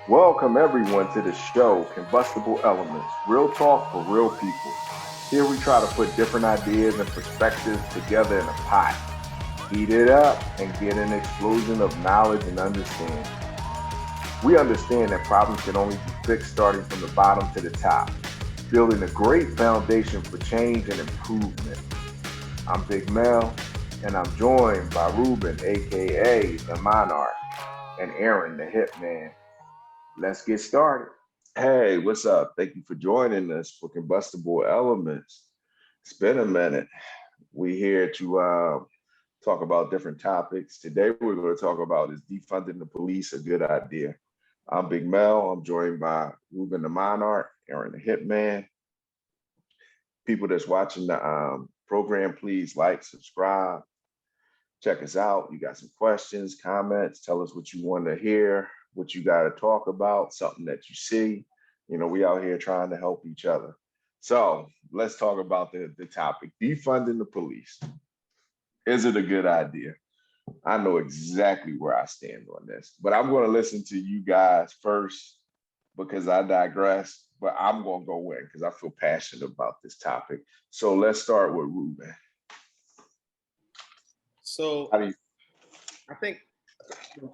Welcome everyone to the show, Combustible Elements, real talk for real people. Here we try to put different ideas and perspectives together in a pot, heat it up, and get an explosion of knowledge and understanding. We understand that problems can only be fixed starting from the bottom to the top, building a great foundation for change and improvement. I'm Big Mel, and I'm joined by Ruben, aka the Monarch, and Aaron, the Hitman. Let's get started. Hey, what's up? Thank you for joining us for Combustible Elements. It's been a minute. We here to talk about different topics. Today, we're going to talk about is defunding the police a good idea? I'm Big Mel. I'm joined by Ruben the Monarch, Aaron the Hitman. People that's watching the program, please like, subscribe, check us out. You got some questions, comments, tell us what you want to hear, what you got to talk about, something that you see. We out here trying to help each other. So let's talk about the topic, defunding the police. Is it a good idea? I know exactly where I stand on this, but I'm going to listen to you guys first because I digress, but I'm going to go in because I feel passionate about this topic. So let's start with Ruben. So How do you I think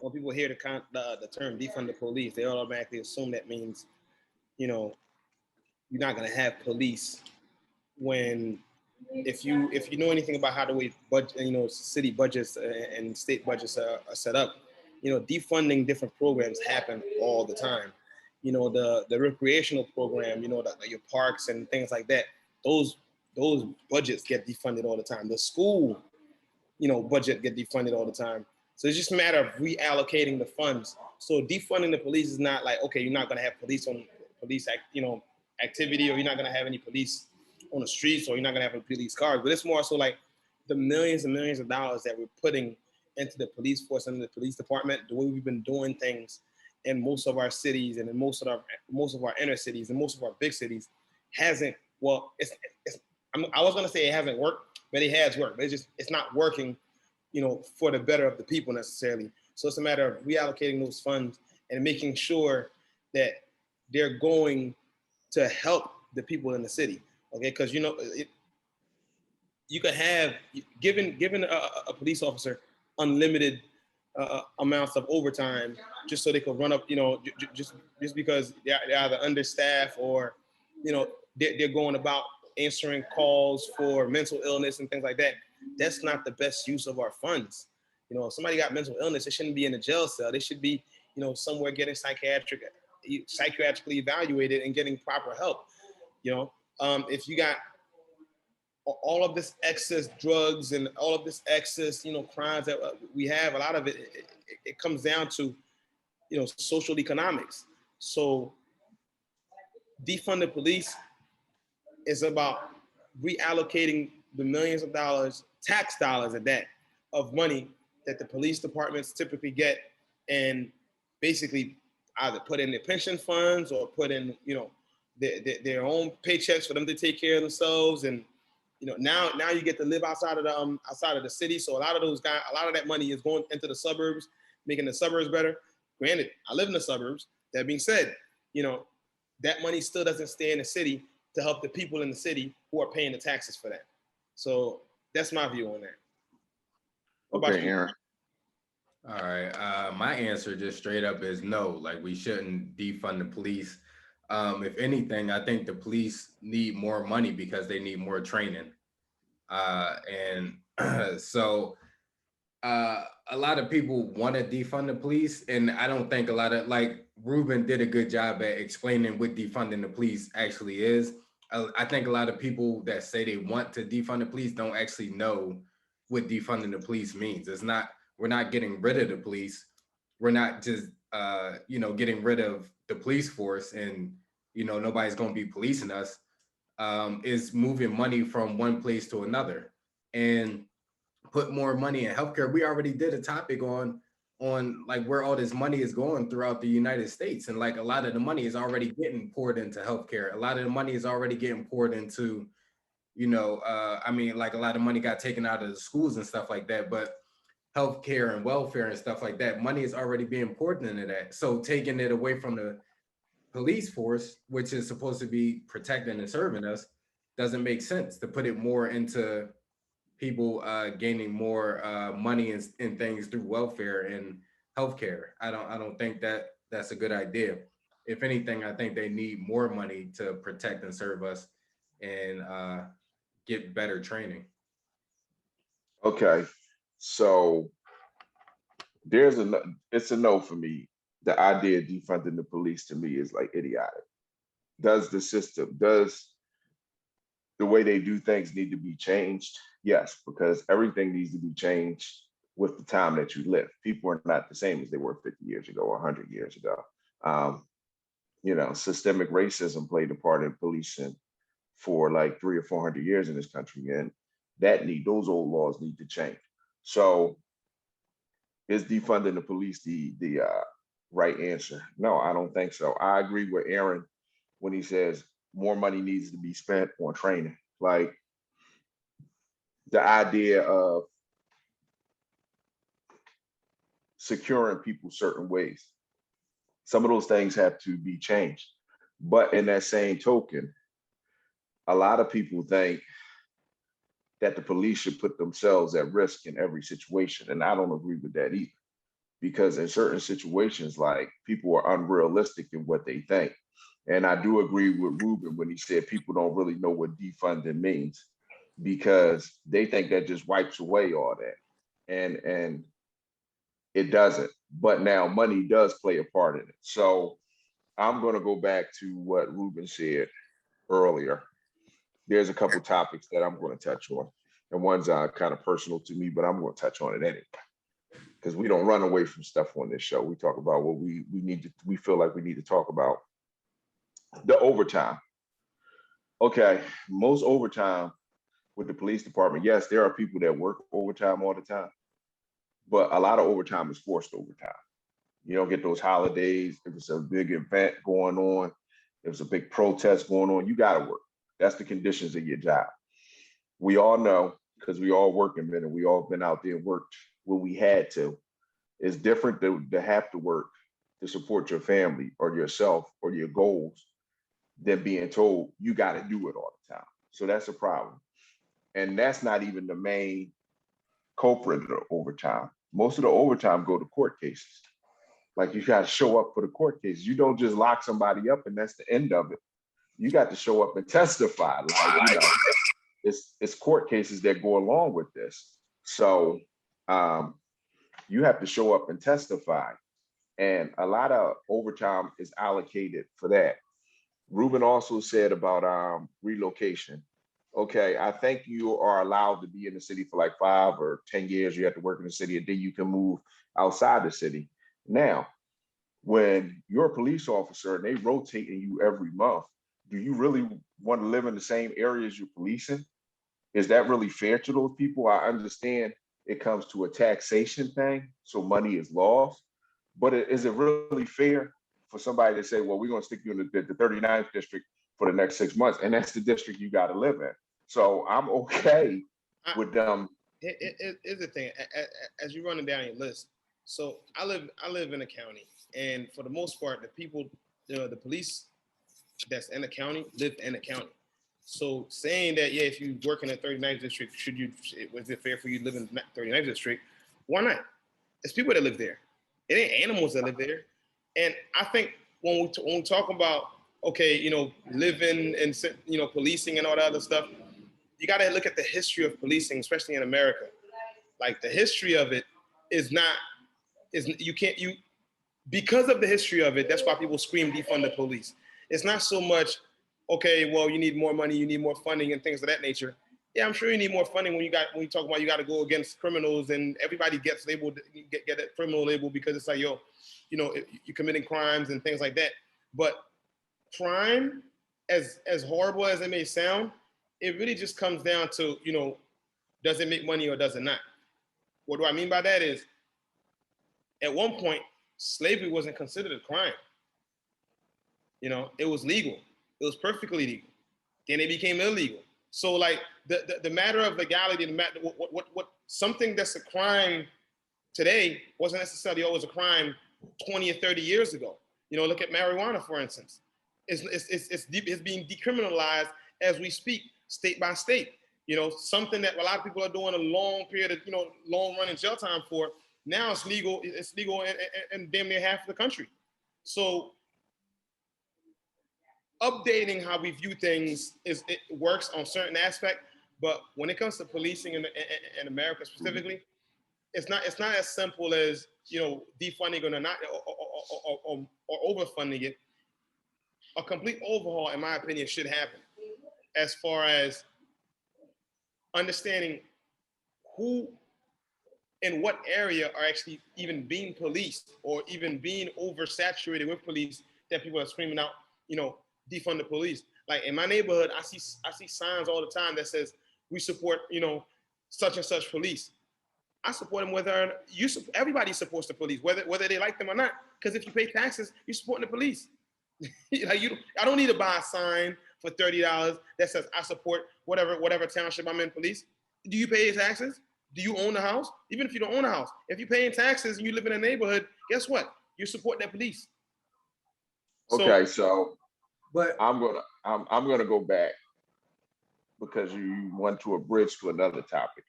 when people hear the term defund the police, they automatically assume that means, you know, you're not going to have police when if you know anything about how the way city budgets and state budgets are set up, defunding different programs happen all the time. The recreational program, your parks and things like that. Those those budgets get defunded all the time. The school budget get defunded all the time. So it's just a matter of reallocating the funds. So defunding the police is not like, okay, you're not going to have activity, or you're not going to have any police on the streets, or you're not going to have any police cars. But it's more so like the millions and millions of dollars that we're putting into the police force and the police department, the way we've been doing things in most of our cities and in most of our inner cities and most of our big cities hasn't. Well, I was going to say it hasn't worked, but it has worked. But it's not working, for the better of the people necessarily. So it's a matter of reallocating those funds and making sure that they're going to help the people in the city. Okay, because you could have given a police officer unlimited amounts of overtime just so they could run up, just because they're either understaffed or, they're going about answering calls for mental illness and things like that. That's not the best use of our funds. If somebody got mental illness, they shouldn't be in a jail cell. They should be, somewhere getting psychiatrically evaluated and getting proper help. If you got all of this excess drugs and all of this excess, crimes that we have, a lot of it comes down to, social economics. So defund the police is about reallocating the millions of dollars, tax dollars at that, of money that the police departments typically get, and basically either put in their pension funds or put in, their own paychecks for them to take care of themselves. And now you get to live outside of the city. So a lot of those guys, a lot of that money is going into the suburbs, making the suburbs better. Granted, I live in the suburbs. That being said, that money still doesn't stay in the city to help the people in the city who are paying the taxes for that. So that's my view on that. What about Okay, you? Aaron? All right. My answer just straight up is no. Like we shouldn't defund the police. If anything, I think the police need more money because they need more training. And so a lot of people want to defund the police, and I don't think a lot of like Ruben did a good job at explaining what defunding the police actually is. I think a lot of people that say they want to defund the police don't actually know what defunding the police means. It's not we're not getting rid of the police. We're not just getting rid of the police force and nobody's going to be policing us. Is moving money from one place to another and put more money in healthcare. We already did a topic on like where all this money is going throughout the United States, and like a lot of the money is already getting poured into healthcare. A lot of the money is already getting poured into, I mean, like a lot of money got taken out of the schools and stuff like that. But healthcare and welfare and stuff like that. Money is already being poured into that. So taking it away from the police force, which is supposed to be protecting and serving us, doesn't make sense to put it more into people gaining more money and things through welfare and healthcare. I don't think that that's a good idea. If anything, I think they need more money to protect and serve us and get better training. Okay, so it's a no for me. The idea of defunding the police to me is like idiotic. Does the way they do things need to be changed? Yes, because everything needs to be changed with the time that you live. People are not the same as they were 50 years ago or 100 years ago. Um, systemic racism played a part in policing for like 300 or 400 years in this country, and those old laws need to change. So, is defunding the police the right answer? No, I don't think so. I agree with Aaron when he says more money needs to be spent on training. Like the idea of securing people certain ways. Some of those things have to be changed. But in that same token, a lot of people think that the police should put themselves at risk in every situation. And I don't agree with that either. Because in certain situations, like people are unrealistic in what they think. And I do agree with Ruben when he said people don't really know what defunding means because they think that just wipes away all that. And it doesn't. But now money does play a part in it. So I'm going to go back to what Ruben said earlier. There's a couple topics that I'm going to touch on. And one's kind of personal to me, but I'm going to touch on it anyway. Because we don't run away from stuff on this show. We talk about what we feel like we need to talk about. The overtime. Okay, most overtime with the police department, yes, there are people that work overtime all the time, but a lot of overtime is forced overtime. You don't get those holidays. If it's a big event going on, if it's a big protest going on, you got to work. That's the conditions of your job. We all know, because we all working men and we all been out there and worked when we had to. It's different to have to work to support your family or yourself or your goals than being told you got to do it all the time. So that's a problem. And that's not even the main culprit of the overtime. Most of the overtime go to court cases. Like you got to show up for the court cases. You don't just lock somebody up and that's the end of it. You got to show up and testify. It's court cases that go along with this. So you have to show up and testify. And a lot of overtime is allocated for that. Ruben also said about relocation. Okay, I think you are allowed to be in the city for like 5 or 10 years. You have to work in the city and then you can move outside the city. Now, when you're a police officer and they rotating you every month, do you really want to live in the same areas you're policing? Is that really fair to those people? I understand it comes to a taxation thing, so money is lost. But is it really fair for somebody to say, well, we're going to stick you in the 39th district for the next 6 months, and that's the district you got to live in? So I'm okay with them. Here's the thing: as you're running down your list, so I live in a county, and for the most part, the people, the police that's in the county live in the county. So saying that, yeah, if you work in the 39th district, was it fair for you to live in the 39th district? Why not? It's people that live there. It ain't animals that live there. And I think when we talk about, okay, living and, policing and all that other stuff, you got to look at the history of policing, especially in America. Like the history of it because of the history of it, that's why people scream defund the police. It's not so much, okay, well, you need more money, you need more funding and things of that nature. Yeah, I'm sure you need more funding when you talk about you got to go against criminals and everybody gets labeled, get a criminal label because it's like, you're committing crimes and things like that. But crime, as horrible as it may sound, it really just comes down to, does it make money or does it not? What do I mean by that is, at one point, slavery wasn't considered a crime. It was legal. It was perfectly legal. Then it became illegal. So like the matter of legality, the matter what something that's a crime today wasn't necessarily always a crime 20 or 30 years ago. You know, look at marijuana, for instance. It's being decriminalized as we speak, state by state. You know, something that a lot of people are doing a long period of, you know, long running jail time for. Now it's legal. It's legal in damn near half of the country. So updating how we view things it works on certain aspect, but when it comes to policing in America specifically, it's not as simple as, you know, defunding or not or overfunding it. A complete overhaul, in my opinion, should happen as far as understanding who in what area are actually even being policed or even being oversaturated with police that people are screaming out, you know, defund the police. Like in my neighborhood, I see signs all the time that says we support, you know, such and such police. I support them whether everybody supports the police, whether they like them or not. Because if you pay taxes, you're supporting the police. I don't need to buy a sign for $30 that says I support whatever township I'm in police. Do you pay your taxes? Do you own a house? Even if you don't own a house, if you're paying taxes and you live in a neighborhood, guess what? You support that police. Okay, so But I'm gonna go back because you went to a bridge to another topic,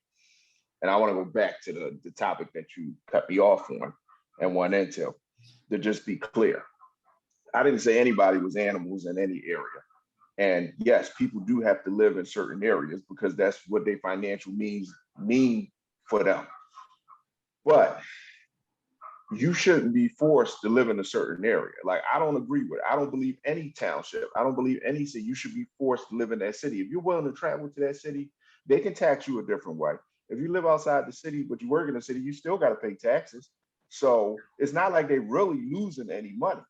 and I want to go back to the topic that you cut me off on and went into. To just be clear, I didn't say anybody was animals in any area. And yes, people do have to live in certain areas because that's what their financial means mean for them. But you shouldn't be forced to live in a certain area. Like, I don't agree with it. I don't believe any township, I don't believe any city, you should be forced to live in that city. If you're willing to travel to that city, they can tax you a different way. If you live outside the city, but you work in the city, you still got to pay taxes. So it's not like they're really losing any money.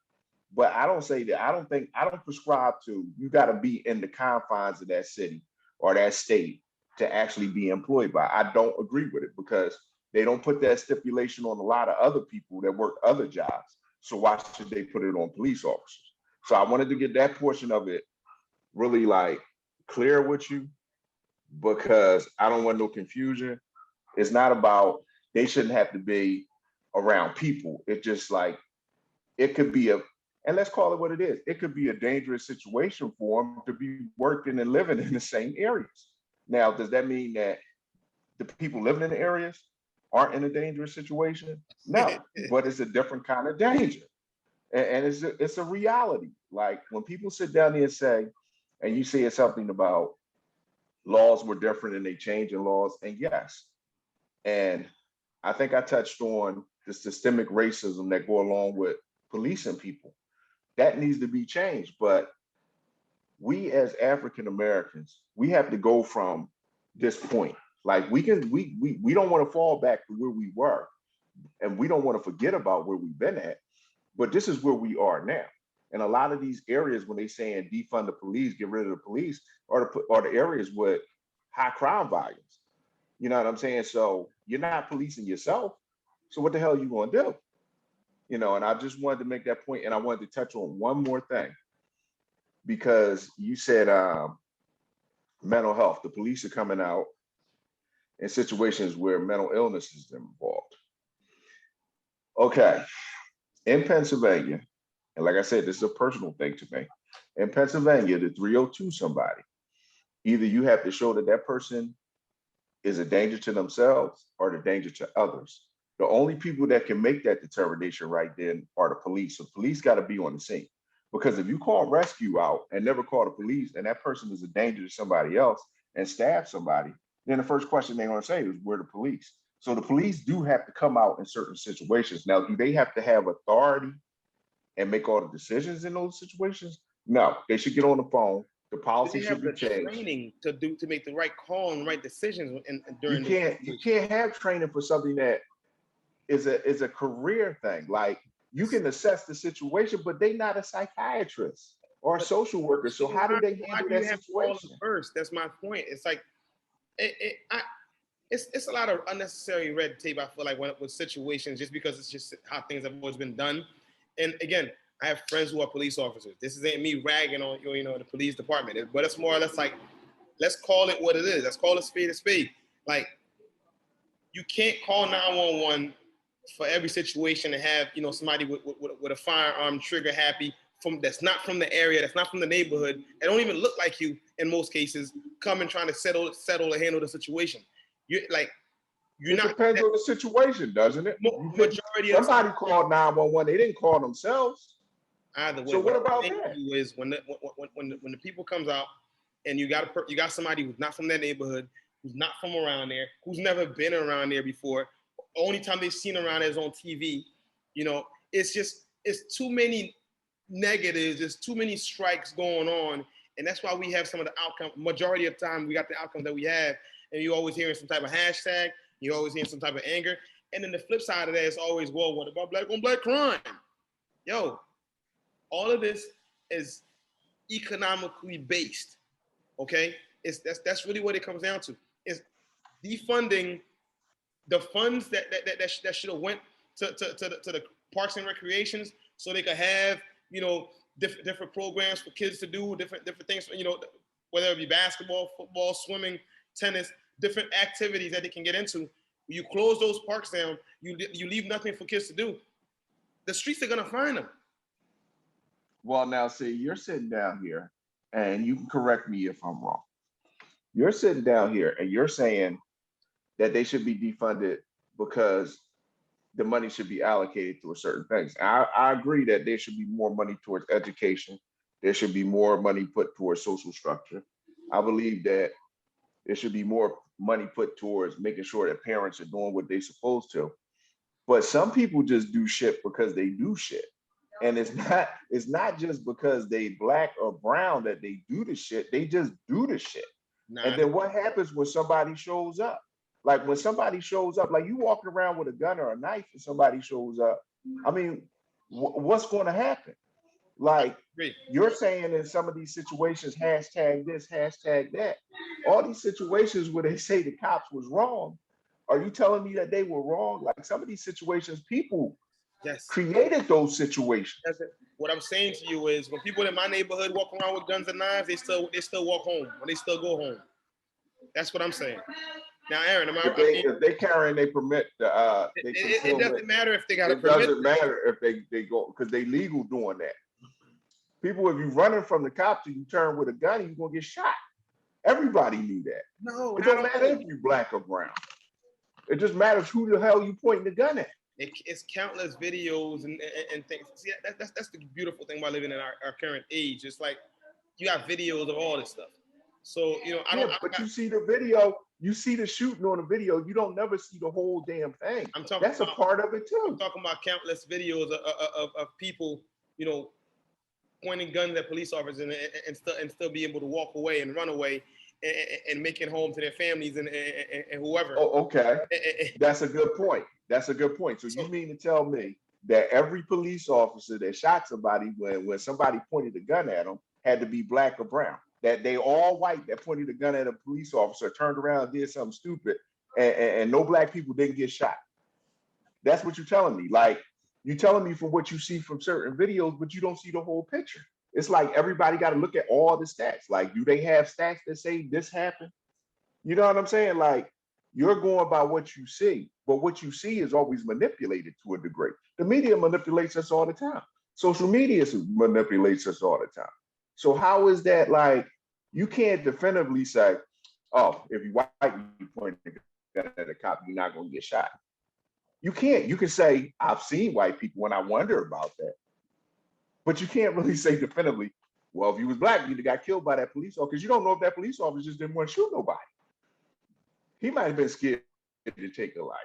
But I don't say that. I don't prescribe to you got to be in the confines of that city or that state to actually be employed by. I don't agree with it because they don't put that stipulation on a lot of other people that work other jobs. So why should they put it on police officers? So I wanted to get that portion of it really like clear with you because I don't want no confusion. It's not about they shouldn't have to be around people. It just like it could be and let's call it what it is. It could be a dangerous situation for them to be working and living in the same areas. Now, does that mean that the people living in the areas aren't in a dangerous situation? No, but it's a different kind of danger. And it's a reality. Like when people sit down there and say, and you say something about laws were different and they changing laws, and yes. And I think I touched on the systemic racism that go along with policing people. That needs to be changed. But we as African Americans, we have to go from this point. Like we don't want to fall back to where we were, and we don't want to forget about where we've been at. But this is where we are now. And a lot of these areas, when they saying defund the police, get rid of the police, are the areas with high crime volumes. You know what I'm saying? So you're not policing yourself. So what the hell are you going to do? You know, and I just wanted to make that point, and I wanted to touch on one more thing because you said mental health. The police are coming out in situations where mental illness is involved. Okay, in Pennsylvania, and like I said, this is a personal thing to me. In Pennsylvania, the 302 somebody, either you have to show that that person is a danger to themselves or the danger to others. The only people that can make that determination right then are the police. So police got to be on the scene. Because if you call rescue out and never call the police and that person is a danger to somebody else and stab somebody, then the first question they're going to say is, where the police? So the police do have to come out in certain situations. Now, do they have to have authority and make all the decisions in those situations? No, they should get on the phone. The policy they should have be the changed. training to make the right call and right decisions during You can't have training for something that is a career thing. Like you can assess the situation, but they not a psychiatrist or a social worker. So how do they handle that situation? First, that's my point. It's like it's a lot of unnecessary red tape. I feel like with situations, just because it's just how things have always been done. And again, I have friends who are police officers. This isn't me ragging on the police department, but it's more or less like, let's call it what it is. Let's call it a spade a spade. Like you can't call 911 for every situation to have, you know, somebody with a firearm trigger happy that's not from the area, that's not from the neighborhood, and don't even look like you in most cases, come and trying to settle or handle the situation. You're like, it depends on the situation, doesn't it? Majority of somebody called 911. They didn't call themselves. Either way. So what about that? Is when the people comes out and you got somebody who's not from that neighborhood, who's not from around there, who's never been around there before. Only time they've seen around there is on TV. You know, it's too many negatives. There's too many strikes going on, and that's why we have some of the outcome. Majority of the time, we got the outcomes that we have, and you always hearing some type of hashtag. You always hearing some type of anger, and then the flip side of that is always, well, what about black on black crime? Yo, all of this is economically based. Okay, that's really what it comes down to. Is defunding the funds that should have went to the parks and recreations, so they could have, you know, different programs for kids to do, different things, you know, whether it be basketball, football, swimming, tennis, different activities that they can get into. You close those parks down, you leave nothing for kids to do. The streets are gonna find them. Well, now see, you're sitting down here, and you can correct me if I'm wrong. You're sitting down here and you're saying that they should be defunded because the money should be allocated to a certain things. I agree that there should be more money towards education. There should be more money put towards social structure. I believe that there should be more money put towards making sure that parents are doing what they're supposed to. But some people just do shit because they do shit. And it's not just because they black or brown that they do the shit. They just do the shit. And then what happens when somebody shows up? Like when somebody shows up, like you walking around with a gun or a knife and somebody shows up, I mean, what's going to happen? Like you're saying in some of these situations, hashtag this, hashtag that, all these situations where they say the cops was wrong, are you telling me that they were wrong? Like some of these situations, people created those situations. What I'm saying to you is when people in my neighborhood walk around with guns and knives, they still walk home, or they still go home. That's what I'm saying. Now, Aaron, if they carrying they permit, it doesn't matter if they got a permit. It doesn't matter if they go, because they legal doing that. People, if you running from the cops and you turn with a gun, you're gonna get shot. Everybody knew that. No, it don't matter if you're black or brown. It just matters who the hell you pointing the gun at. It's countless videos and things. See, that's the beautiful thing about living in our current age. It's like you got videos of all this stuff. So, you know, you see the video, you see the shooting on the video, you don't never see the whole damn thing. That's a part of it too. I'm talking about countless videos of people, you know, pointing guns at police officers and still be able to walk away and run away and make it home to their families and whoever. Oh, okay. That's a good point. That's a good point. So you mean to tell me that every police officer that shot somebody when somebody pointed a gun at them had to be black or brown? That they all white that pointed a gun at a police officer, turned around, did something stupid, and no black people didn't get shot? That's what you're telling me. Like, you're telling me from what you see from certain videos, but you don't see the whole picture. It's like everybody got to look at all the stats. Like, do they have stats that say this happened? You know what I'm saying? Like, you're going by what you see, but what you see is always manipulated to a degree. The media manipulates us all the time. Social media manipulates us all the time. So how is that, like, you can't definitively say, oh, if you white, you point the gun at a cop, you're not going to get shot. You can't. You can say, I've seen white people and I wonder about that. But you can't really say definitively, well, if you was black, you'd have got killed by that police officer, because you don't know if that police officer just didn't want to shoot nobody. He might have been scared to take a life.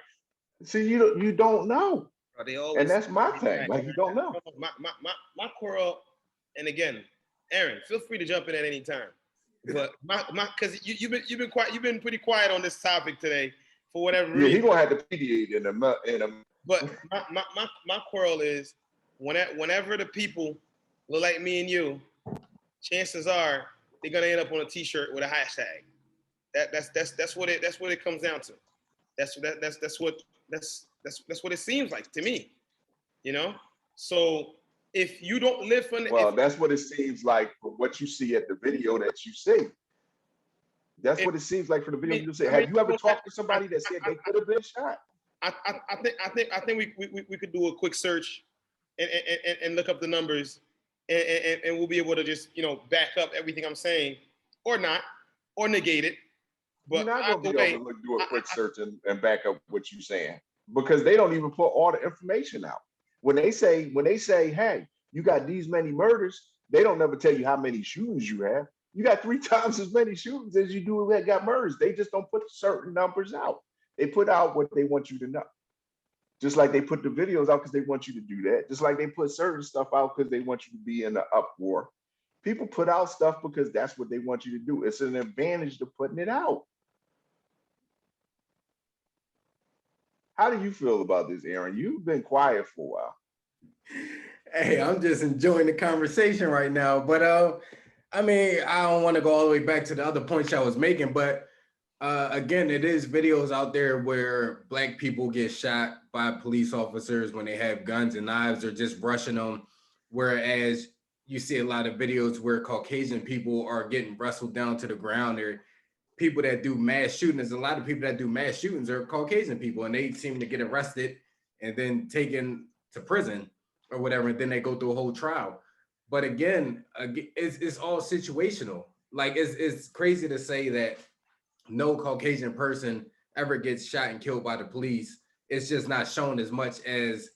See, you don't know. And that's my thing. Like, you don't know. My quarrel, and again, Aaron, feel free to jump in at any time. But because you've been pretty quiet on this topic today for whatever reason. Yeah, he's gonna have to mediate in a. But my quarrel is whenever the people look like me and you, chances are they're gonna end up on a T-shirt with a hashtag. That's what it comes down to. That's what it seems like to me. You know, so. If you don't live from that's what it seems like for what you see at the video that you see. That's what it seems like for the video you see. Have you ever talked to somebody that said they could have been shot? I think we could do a quick search and look up the numbers, and we'll be able to just back up everything I'm saying, or not, or negate it. You're But not going to either be way, able to do a quick search and back up what you're saying because they don't even put all the information out. When they say, hey, you got these many murders, they don't never tell you how many shootings you have. You got 3 times as many shootings as you do that got murders. They just don't put certain numbers out. They put out what they want you to know. Just like they put the videos out because they want you to do that. Just like they put certain stuff out because they want you to be in the uproar. People put out stuff because that's what they want you to do. It's an advantage to putting it out. How do you feel about this, Aaron? You've been quiet for a while. Hey, I'm just enjoying the conversation right now. But I mean, I don't want to go all the way back to the other points I was making, but again, it is videos out there where Black people get shot by police officers when they have guns and knives or just rushing them. Whereas you see a lot of videos where Caucasian people are getting wrestled down to the ground, or people that do mass shootings. A lot of people that do mass shootings are Caucasian people, and they seem to get arrested and then taken to prison or whatever, and then they go through a whole trial. But again, it's all situational. Like it's crazy to say that no Caucasian person ever gets shot and killed by the police. It's just not shown as much as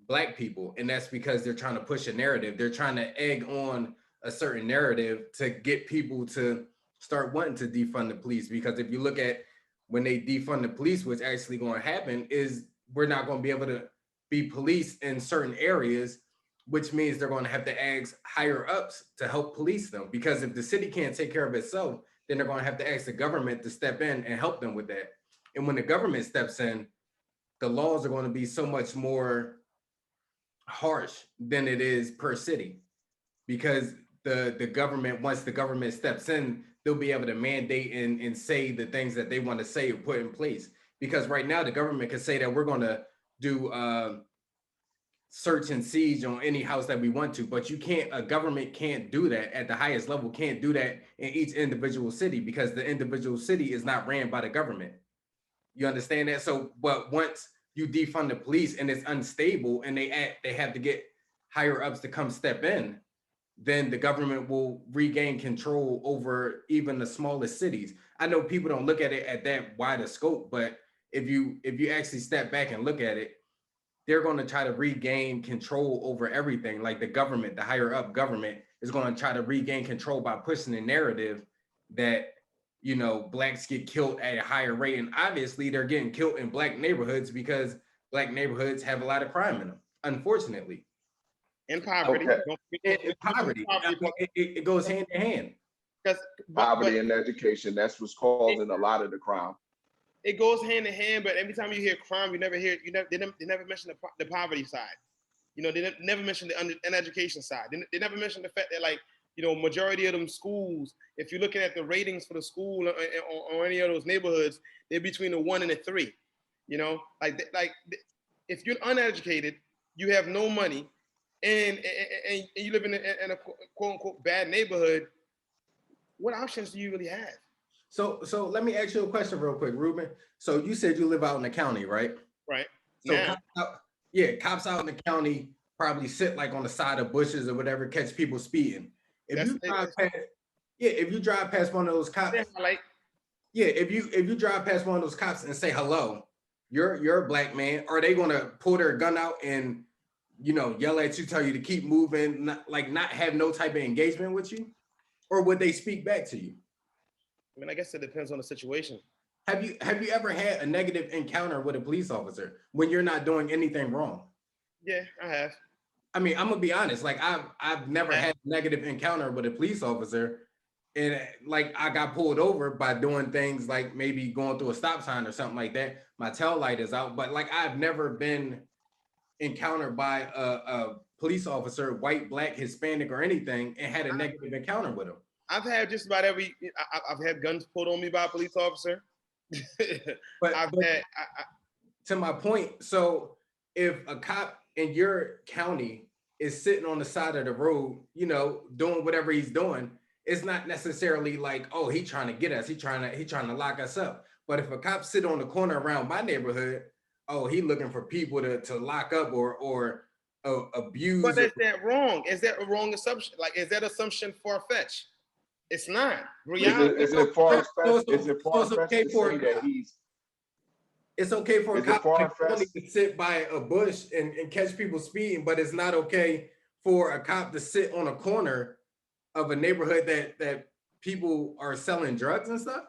Black people, and that's because they're trying to push a narrative. They're trying to egg on a certain narrative to get people to start wanting to defund the police. Because if you look at when they defund the police, what's actually going to happen is we're not going to be able to be police in certain areas, which means they're going to have to ask higher ups to help police them. Because if the city can't take care of itself, then they're going to have to ask the government to step in and help them with that. And when the government steps in, the laws are going to be so much more harsh than it is per city, because the government, once the government steps in, they'll be able to mandate and say the things that they want to say or put in place. Because right now the government can say that we're going to do search and siege on any house that we want to, but a government can't do that at the highest level, can't do that in each individual city, because the individual city is not ran by the government. You understand that? So, but once you defund the police and it's unstable and they have to get higher ups to come step in, then the government will regain control over even the smallest cities. I know people don't look at it at that wide a scope, but if you actually step back and look at it, they're going to try to regain control over everything. Like the government, the higher up government is going to try to regain control by pushing the narrative that, Blacks get killed at a higher rate. And obviously they're getting killed in Black neighborhoods because Black neighborhoods have a lot of crime in them, unfortunately. And poverty. Okay. Poverty. It goes hand in hand. Poverty and education, that's what's causing a lot of the crime. It goes hand in hand, but every time you hear crime, they never mention the poverty side. They never mention the uneducation side. They never mention the fact that, majority of them schools, if you're looking at the ratings for the school or any of those neighborhoods, they're between a 1 and a 3. If you're uneducated, you have no money, and you live in a quote unquote bad neighborhood, what options do you really have? So let me ask you a question real quick, Ruben. So you said you live out in the county, right? Right. So cops out in the county probably sit like on the side of bushes or whatever, catch people speeding. If you drive past one of those cops, if you drive past one of those cops and say hello, you're a Black man, are they gonna pull their gun out and yell at you, tell you to keep moving, not have no type of engagement with you? Or would they speak back to you? I mean, I guess it depends on the situation. Have you ever had a negative encounter with a police officer when you're not doing anything wrong? Yeah, I have. I mean, I'm gonna be honest. Like I've never had a negative encounter with a police officer, and I got pulled over by doing things like maybe going through a stop sign or something like that. My tail light is out, but I've never been encountered by a police officer, white, Black, Hispanic, or anything, and had a negative encounter with him. I've had just about I've had guns pulled on me by a police officer. To my point, so if a cop in your county is sitting on the side of the road, doing whatever he's doing, it's not necessarily like, oh, he's trying to get us, he's trying to lock us up. But if a cop sit on the corner around my neighborhood, oh, he looking for people to lock up or abuse. But is that wrong? Is that a wrong assumption? Like, is that assumption far-fetched? It's not. Reality. Is it far fetched? Is it So far it's fetched okay to for say that he's? it's okay for a Is it cop far like only fetched? to sit by a bush and catch people speeding, but it's not okay for a cop to sit on a corner of a neighborhood that people are selling drugs and stuff?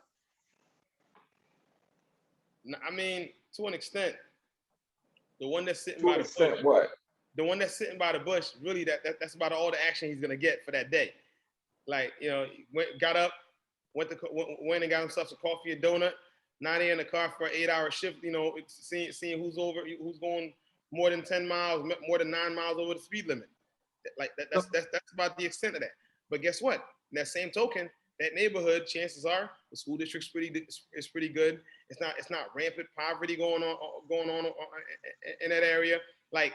I mean, to an extent, the one that's sitting To by an the extent, bush, what? the one that's sitting by the bush, really, that's about all the action he's gonna get for that day. Like, you know, got up, went and got himself a coffee, a donut. Now they're in the car for an 8-hour shift. You know, seeing who's going more than 10 miles, more than 9 miles over the speed limit. Like that's about the extent of that. But guess what? In that same token, that neighborhood, chances are the school district's pretty good. It's not rampant poverty going on in that area. Like,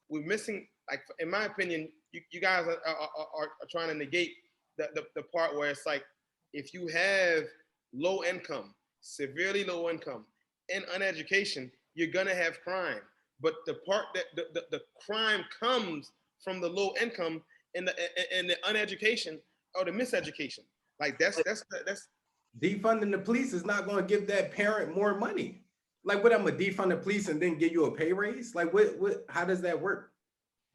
we're missing, like, in my opinion, you guys are trying to negate the part where it's like, if you have low income, severely low income, and uneducation, you're gonna have crime. But the part that the crime comes from the low income and the uneducation or the miseducation. Like, that's Defunding the police is not going to give that parent more money. Like, what, I'm gonna defund the police and then give you a pay raise? Like, what? How does that work?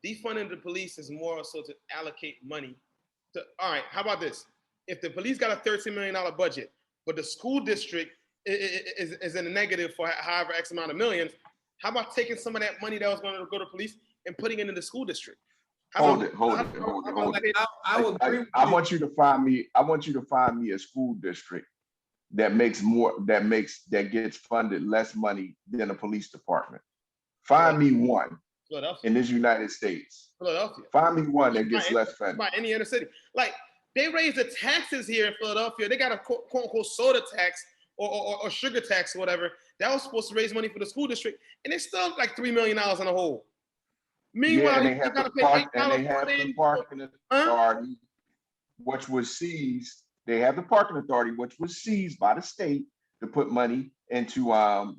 defunding the police is more so to allocate money to. All right, how about this? If the police got a $13 million budget, but the school district is in a negative for however X amount of millions, how about taking some of that money that was going to go to police and putting it into the school district? Hold it. I would agree with I you. want you to find me. I want you to find me a school district that gets funded less money than a police department. Find me one in this United States. Philadelphia. Find me one that gets less funded. By any inner city. Like, they raise the taxes here in Philadelphia. They got a quote unquote soda tax or sugar tax or whatever. That was supposed to raise money for the school district, and it's still like $3 million in the hole. Meanwhile, yeah, and they have the parking authority, which was seized. They have the parking authority, which was seized by the state to put money into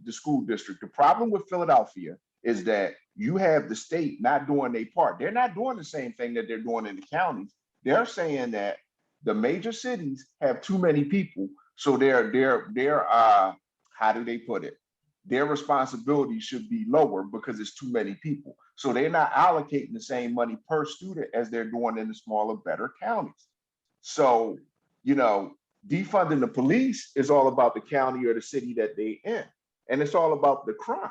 the school district. The problem with Philadelphia is that you have the state not doing their part. They're not doing the same thing that they're doing in the counties. They're saying that the major cities have too many people, so they're how do they put it? Their responsibility should be lower because it's too many people. So they're not allocating the same money per student as they're doing in the smaller, better counties. So, you know, defunding the police is all about the county or the city that they're in. And it's all about the crime.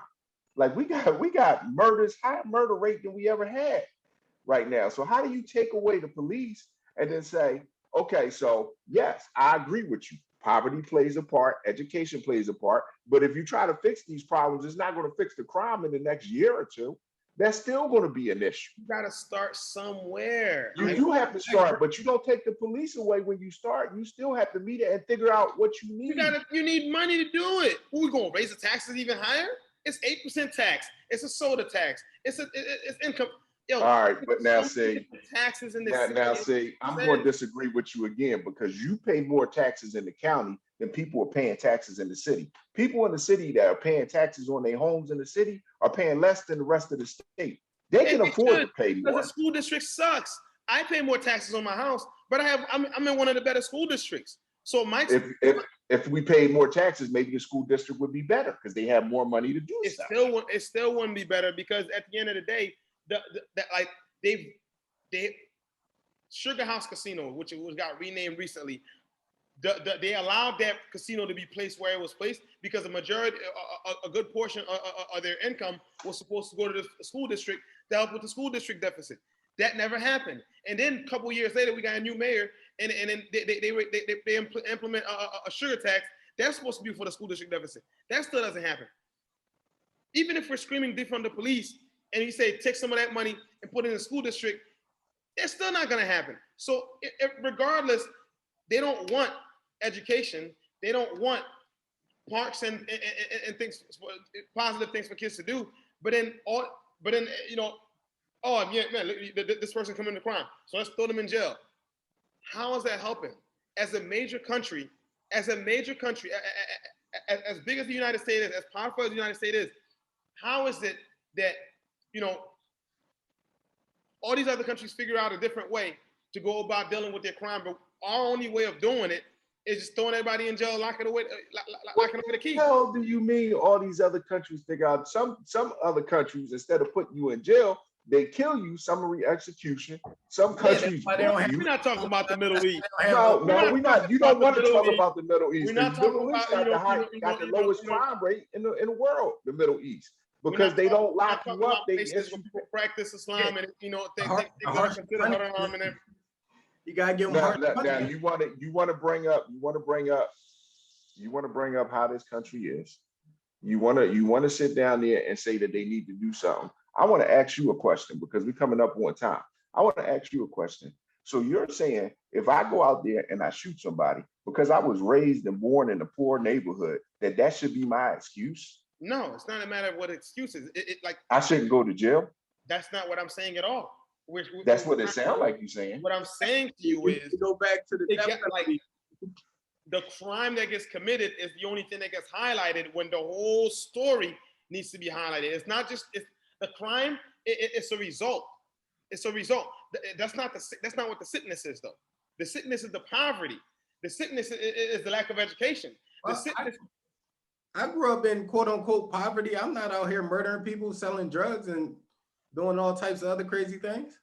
Like, we got murders, higher murder rate than we ever had right now. So how do you take away the police and then say, okay, so yes, I agree with you. Poverty plays a part, education plays a part, but if you try to fix these problems, it's not going to fix the crime in the next year or two. That's still going to be an issue. You got to start somewhere. You do have to start, but you don't take the police away when you start. You still have to meet it and figure out what you need. You need money to do it. Who we going to raise the taxes even higher? It's 8% tax. It's a soda tax. It's income. Yo, all right, but now see, taxes in this. Now see, I'm going to disagree with you again, because you pay more taxes in the county than people are paying taxes in the city. People in the city that are paying taxes on their homes in the city are paying less than the rest of the state. They can afford to pay more. Because the school district sucks. I pay more taxes on my house, but I'm in one of the better school districts. So if we paid more taxes, maybe the school district would be better because they have more money to do stuff. It still wouldn't be better, because at the end of the day, they Sugar House Casino, which got renamed recently, they allowed that casino to be placed where it was placed because a good portion of their income was supposed to go to the school district to help with the school district deficit. That never happened. And then a couple years later, we got a new mayor, and then they implement a sugar tax. That's supposed to be for the school district deficit. That still doesn't happen. Even if we're screaming defund the police, and you say take some of that money and put it in the school district, that's still not going to happen. So regardless, they don't want education. They don't want parks and things, positive things for kids to do. But then you know, oh yeah, man, this person committed a crime, so let's throw them in jail. How is that helping? As a major country, as big as the United States is, as powerful as the United States is, how is it that, you know, all these other countries figure out a different way to go about dealing with their crime, but our only way of doing it is just throwing everybody in jail, locking away the key. What the hell do you mean all these other countries figure out? Some other countries, instead of putting you in jail, they kill you, summary execution. Some countries, we're not talking about the Middle East. No, we're not. You don't want to talk about the Middle East. We're not the Middle East got the lowest crime rate in the world. The Middle East, because they don't lock you up. They practice Islam and you know think haram and you gotta give them now you want to bring up how this country is. You want to sit down there and say that they need to do something. I want to ask you a question because we're coming up on time. I want to ask you a question. So you're saying if I go out there and I shoot somebody because I was raised and born in a poor neighborhood, that should be my excuse? No, it's not a matter of what excuses. Like I shouldn't go to jail. That's not what I'm saying at all. That's what it sounds like you're saying. What I'm saying to you is go back to the crime that gets committed is the only thing that gets highlighted when the whole story needs to be highlighted. It's not just the crime. It's a result. It's a result. That's not what the sickness is, though. The sickness is the poverty. The sickness is the lack of education. I grew up in quote unquote poverty. I'm not out here murdering people, selling drugs, and doing all types of other crazy things.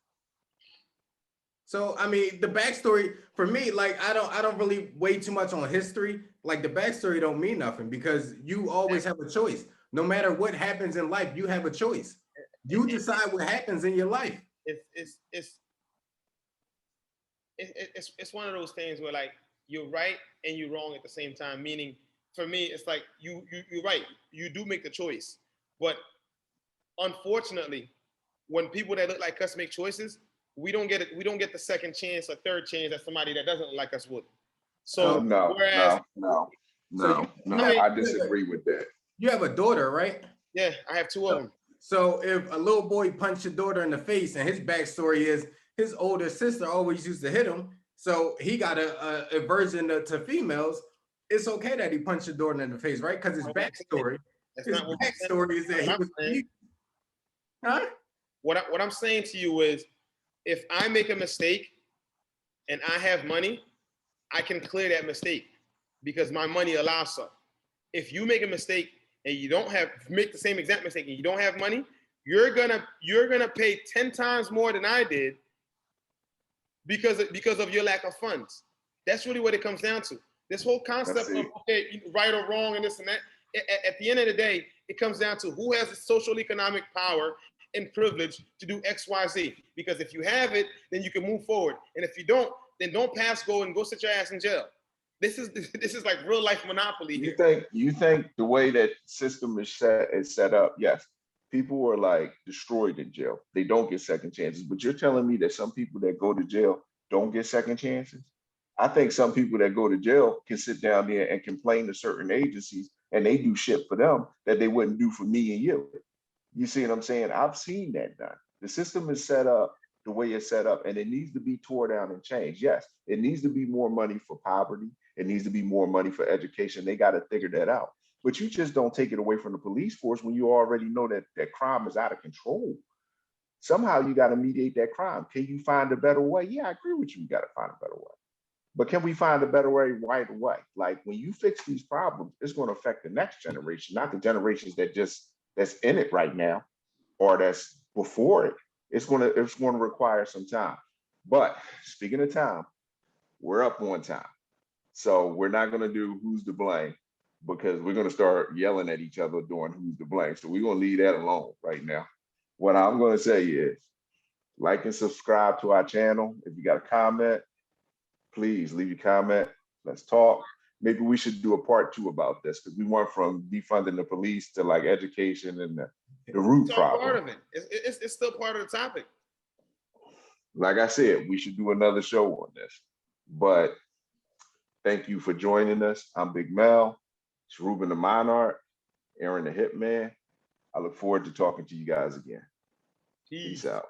So I mean, the backstory for me, like I don't really weigh too much on history. Like the backstory don't mean nothing because you always have a choice. No matter what happens in life, you have a choice. You decide what happens in your life. It's one of those things where like you're right and you're wrong at the same time. Meaning, for me, it's like you're right. You do make the choice, but unfortunately, when people that look like us make choices, we don't get it. We don't get the second chance or third chance that somebody that doesn't look like us would. So no, I disagree with that. You have a daughter, right? Yeah, I have two of them. So if a little boy punched your daughter in the face and his backstory is his older sister always used to hit him, so he got a aversion to females, it's okay that he punched your daughter in the face, right? Because his backstory is that he was huh? What I'm saying to you is if I make a mistake and I have money, I can clear that mistake because my money allows so. If you make a mistake and you don't make the same exact mistake and you don't have money, you're gonna pay 10 times more than I did because of your lack of funds. That's really what it comes down to. This whole concept of okay, right or wrong and this and that. At the end of the day, it comes down to who has the social economic power and privilege to do X, Y, Z. Because if you have it, then you can move forward. And if you don't, then don't pass go and go sit your ass in jail. This is like real life monopoly here. You think the way that system is set up, yes, people are like destroyed in jail. They don't get second chances. But you're telling me that some people that go to jail don't get second chances? I think some people that go to jail can sit down there and complain to certain agencies and they do shit for them that they wouldn't do for me and you. You see what I'm saying? I've seen that done. The system is set up the way it's set up and it needs to be tore down and changed. Yes, it needs to be more money for poverty. It needs to be more money for education. They got to figure that out. But you just don't take it away from the police force when you already know that crime is out of control. Somehow you got to mediate that crime. Can you find a better way? Yeah, I agree with you. You got to find a better way. But can we find a better way right away? Like when you fix these problems, it's going to affect the next generation, not the generations that's in it right now or that's before it. It's going to require some time. But speaking of time, we're up on time. So we're not going to do who's to blame because we're going to start yelling at each other doing who's to blame. So we're going to leave that alone right now. What I'm going to say is like and subscribe to our channel. If you got a comment, please leave your comment. Let's talk. Maybe we should do a part 2 about this because we went from defunding the police to like education and the root problem. Part of it. It's still part of the topic. Like I said, we should do another show on this. But thank you for joining us. I'm Big Mel. It's Ruben the Monarch, Aaron the Hitman. I look forward to talking to you guys again. Peace out.